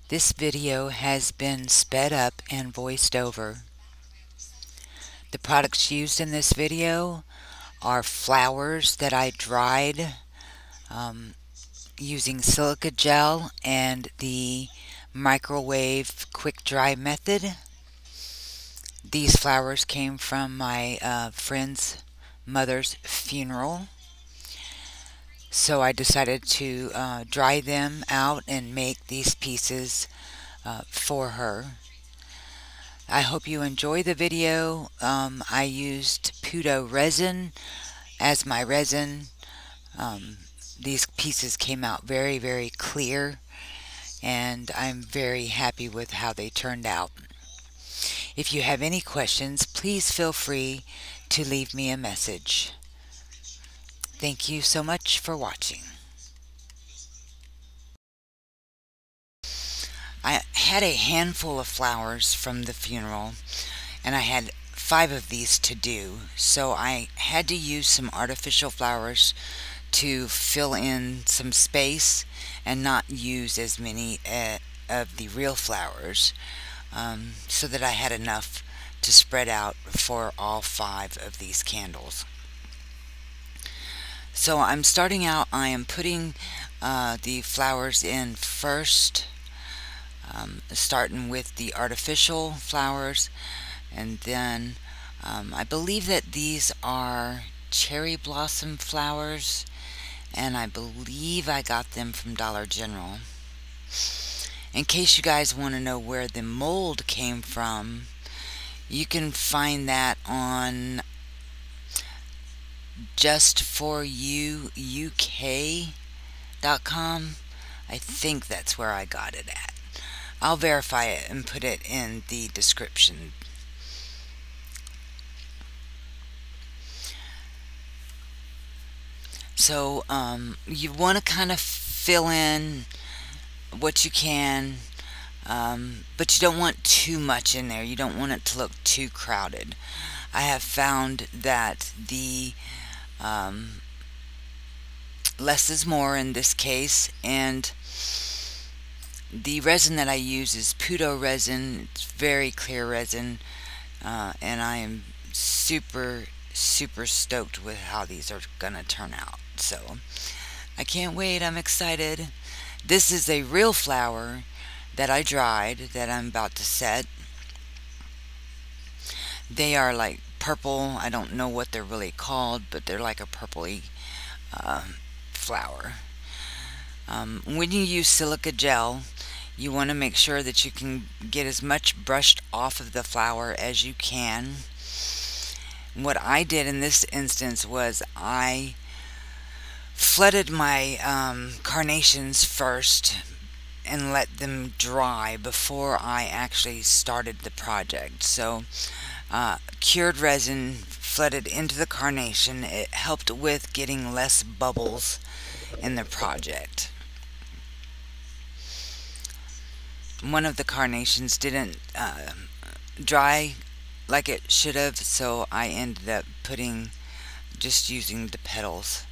This video has been sped up and voiced over. The products used in this video are flowers that I dried using silica gel and the microwave quick dry method. These flowers came from my friend's mother's funeral, so I decided to dry them out and make these pieces for her. I hope you enjoy the video. I used P.T.S.D resin as my resin. These pieces came out very, very clear, and I'm very happy with how they turned out. If you have any questions, please feel free to leave me a message. Thank you so much for watching. I had a handful of flowers from the funeral, and I had 5 of these to do, so I had to use some artificial flowers to fill in some space and not use as many of the real flowers, so that I had enough to spread out for all 5 of these candles. So I'm starting out, I am putting the flowers in first, starting with the artificial flowers, and then I believe that these are cherry blossom flowers, and I believe I got them from Dollar General. In case you guys want to know where the mold came from, you can find that on justforyouuk.com. I think that's where I got it at. I'll verify it and put it in the description. So you want to kind of fill in what you can, but you don't want too much in there. You don't want it to look too crowded. I have found that the less is more in this case, and the resin that I use is P.T.S.D resin. It's very clear resin, and I am super stoked with how these are gonna turn out. So I can't wait. I'm excited. This is a real flower that I dried that I'm about to set. They are like purple. I don't know what they're really called, but they're like a purpley flower. When you use silica gel, you want to make sure that you can get as much brushed off of the flower as you can. What I did in this instance was I flooded my carnations first and let them dry before I actually started the project. So cured resin flooded into the carnation. It helped with getting less bubbles in the project. One of the carnations didn't dry like it should have, so I ended up just using the petals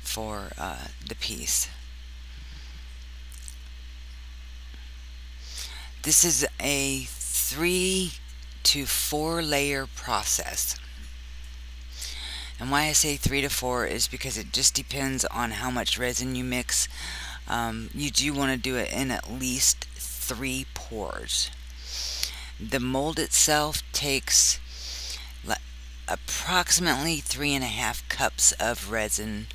for the piece. This is a 3 to 4 layer process. And why I say 3 to 4 is because it just depends on how much resin you mix. You do want to do it in at least 3 pours. The mold itself takes approximately 3.5 cups of resin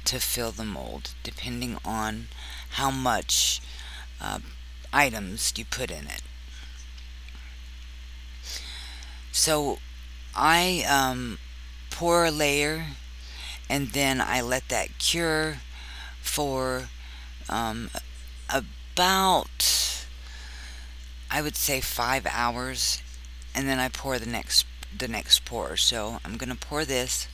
to fill the mold, depending on how much items you put in it. So I pour a layer, and then I let that cure for about, I would say, 5 hours, and then I pour the next pour. So I'm gonna pour this.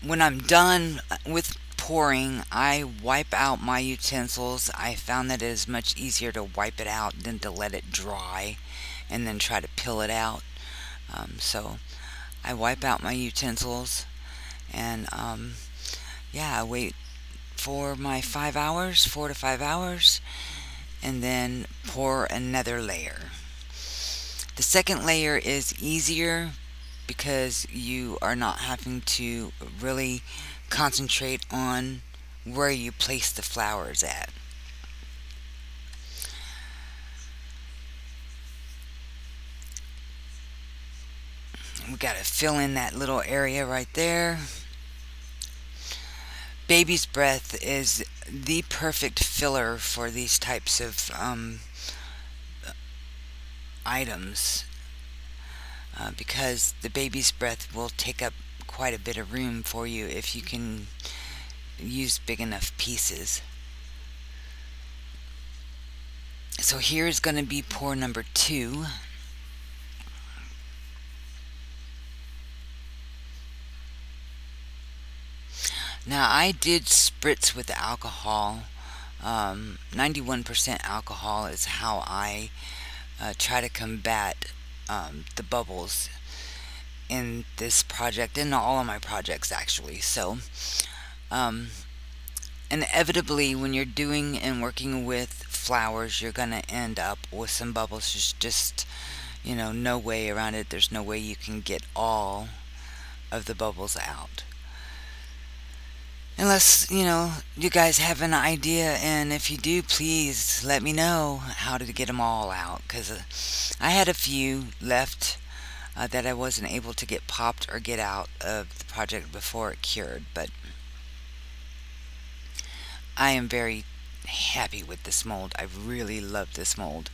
When I'm done with pouring, I wipe out my utensils. I found that it is much easier to wipe it out than to let it dry and then try to peel it out. So I wipe out my utensils, and yeah, I wait for my 5 hours, 4 to 5 hours, and then pour another layer. The second layer is easier because you are not having to really concentrate on where you place the flowers at. We got to fill in that little area right there. Baby's breath is the perfect filler for these types of items because the baby's breath will take up quite a bit of room for you if you can use big enough pieces. So here is going to be pour number 2. Now I did spritz with alcohol. 91% alcohol is how I try to combat the bubbles in this project, in all of my projects actually. So inevitably when you're doing and working with flowers, you're going to end up with some bubbles. There's just, no way around it. There's no way you can get all of the bubbles out. Unless, you guys have an idea, and if you do, please let me know how to get them all out, because I had a few left that I wasn't able to get popped or get out of the project before it cured, but I am very happy with this mold. I really love this mold.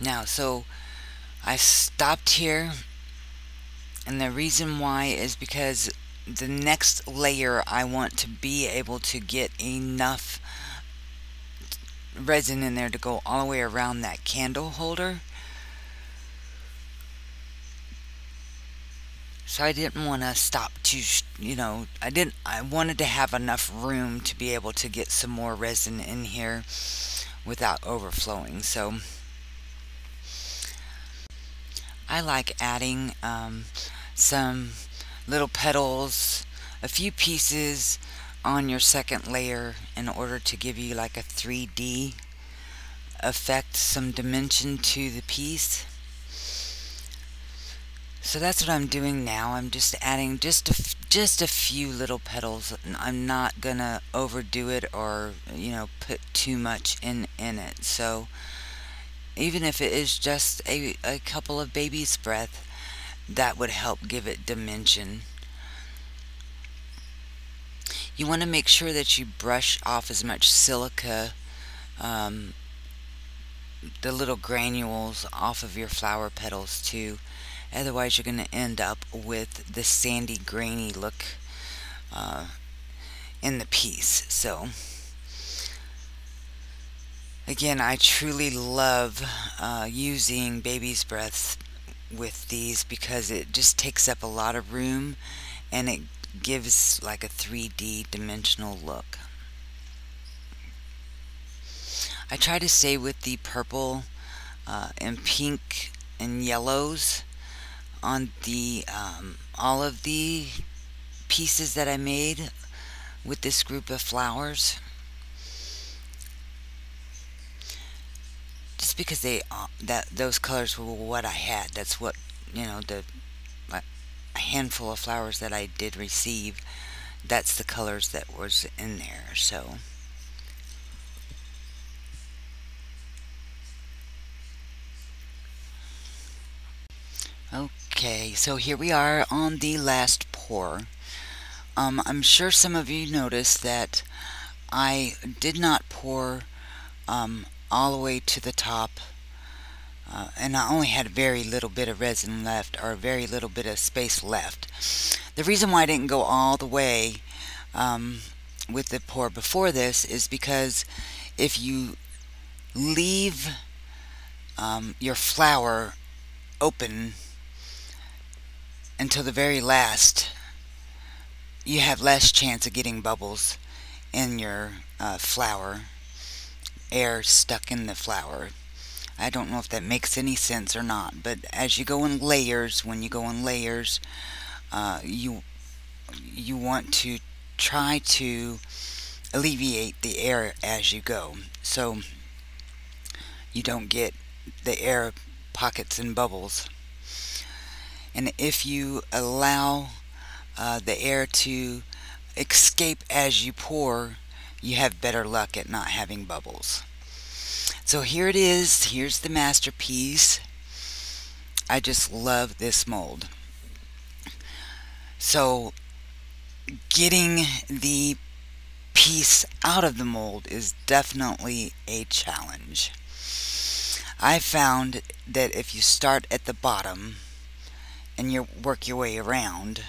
Now, so I stopped here, and the reason why is because the next layer I want to be able to get enough resin in there to go all the way around that candle holder. So I didn't want to stop I wanted to have enough room to be able to get some more resin in here without overflowing. So I like adding some little petals, a few pieces on your second layer in order to give you like a 3D effect, some dimension to the piece. So that's what I'm doing now. I'm just adding just a few little petals. I'm not gonna overdo it or put too much in it. So even if it is just a couple of baby's breath, that would help give it dimension. You want to make sure that you brush off as much silica, the little granules off of your flower petals too. Otherwise you're going to end up with the sandy, grainy look in the piece. So again, I truly love using baby's breath with these because it just takes up a lot of room and it gives like a 3D dimensional look. I try to stay with the purple and pink and yellows on the all of the pieces that I made with this group of flowers, just because those colors were what I had. That's what a handful of flowers that I did receive, that's the colors that was in there. So okay, so here we are on the last pour. I'm sure some of you noticed that I did not pour all the way to the top, and I only had very little bit of resin left, or very little bit of space left. The reason why I didn't go all the way with the pour before this is because if you leave your flower open until the very last, you have less chance of getting bubbles in your flower, air stuck in the flower. I don't know if that makes any sense or not, but as you go in layers, when you go in layers, you want to try to alleviate the air as you go, so you don't get the air pockets and bubbles. And if you allow the air to escape as you pour, you have better luck at not having bubbles. So here it is. Here's the masterpiece. I just love this mold. So getting the piece out of the mold is definitely a challenge. I found that if you start at the bottom and you work your way around,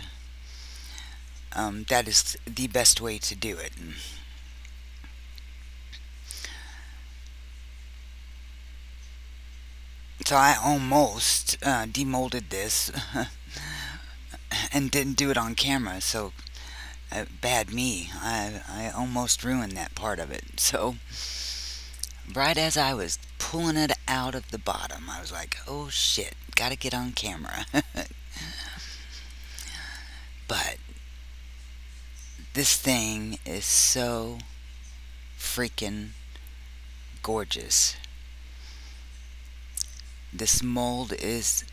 that is the best way to do it. So I almost demolded this and didn't do it on camera, so bad me. I almost ruined that part of it. So right as I was pulling it out of the bottom, I was like, oh shit, gotta get on camera. But this thing is so freaking gorgeous. This mold is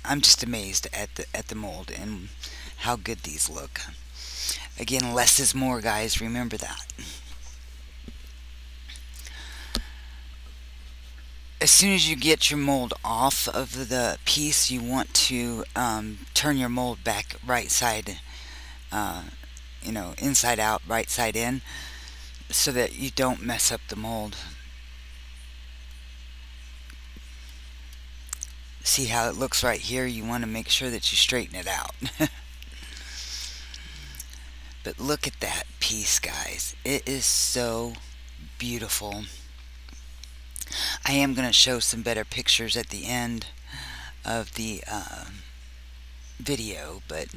I'm just amazed at the mold and how good these look. Again, less is more, guys. Remember that. As soon as you get your mold off of the piece, you want to turn your mold back right side, inside out, right side in, so that you don't mess up the mold. See how it looks right here? You want to make sure that you straighten it out. But look at that piece, guys. It is so beautiful. I am going to show some better pictures at the end of the video, but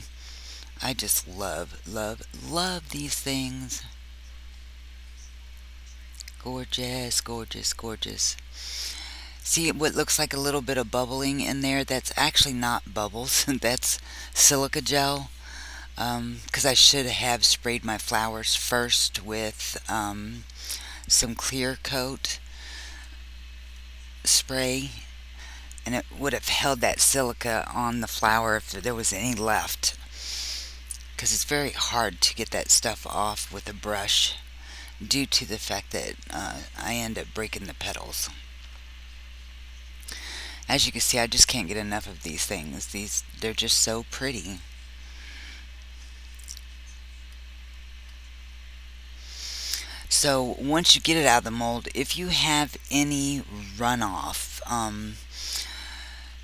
I just love, love, love these things. Gorgeous, gorgeous, gorgeous. See what looks like a little bit of bubbling in there? That's actually not bubbles. That's silica gel. Because I should have sprayed my flowers first with some clear coat spray, and it would have held that silica on the flower if there was any left, because it's very hard to get that stuff off with a brush due to the fact that I end up breaking the petals. As you can see, I just can't get enough of these things. They're just so pretty. So once you get it out of the mold, if you have any runoff,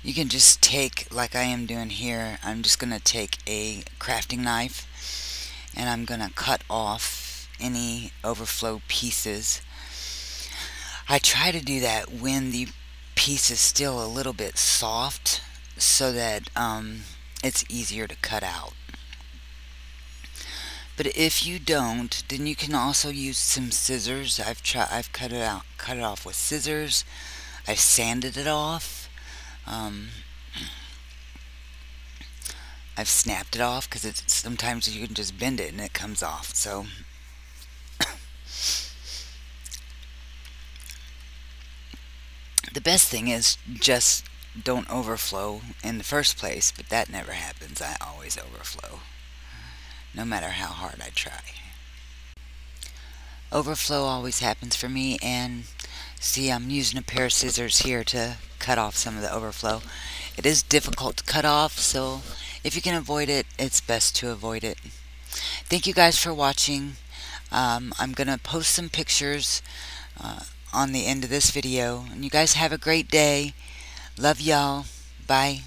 you can just take, like I am doing here, I'm just going to take a crafting knife and I'm going to cut off any overflow pieces. I try to do that when the piece is still a little bit soft, so that it's easier to cut out. But if you don't, then you can also use some scissors. I've cut it off with scissors. I've sanded it off. I've snapped it off, because sometimes you can just bend it and it comes off. So the best thing is just don't overflow in the first place, but that never happens. I always overflow, no matter how hard I try. Overflow always happens for me, and see, I'm using a pair of scissors here to cut off some of the overflow. It is difficult to cut off, so if you can avoid it, it's best to avoid it. Thank you guys for watching. I'm going to post some pictures on the end of this video, and you guys have a great day. Love y'all. Bye.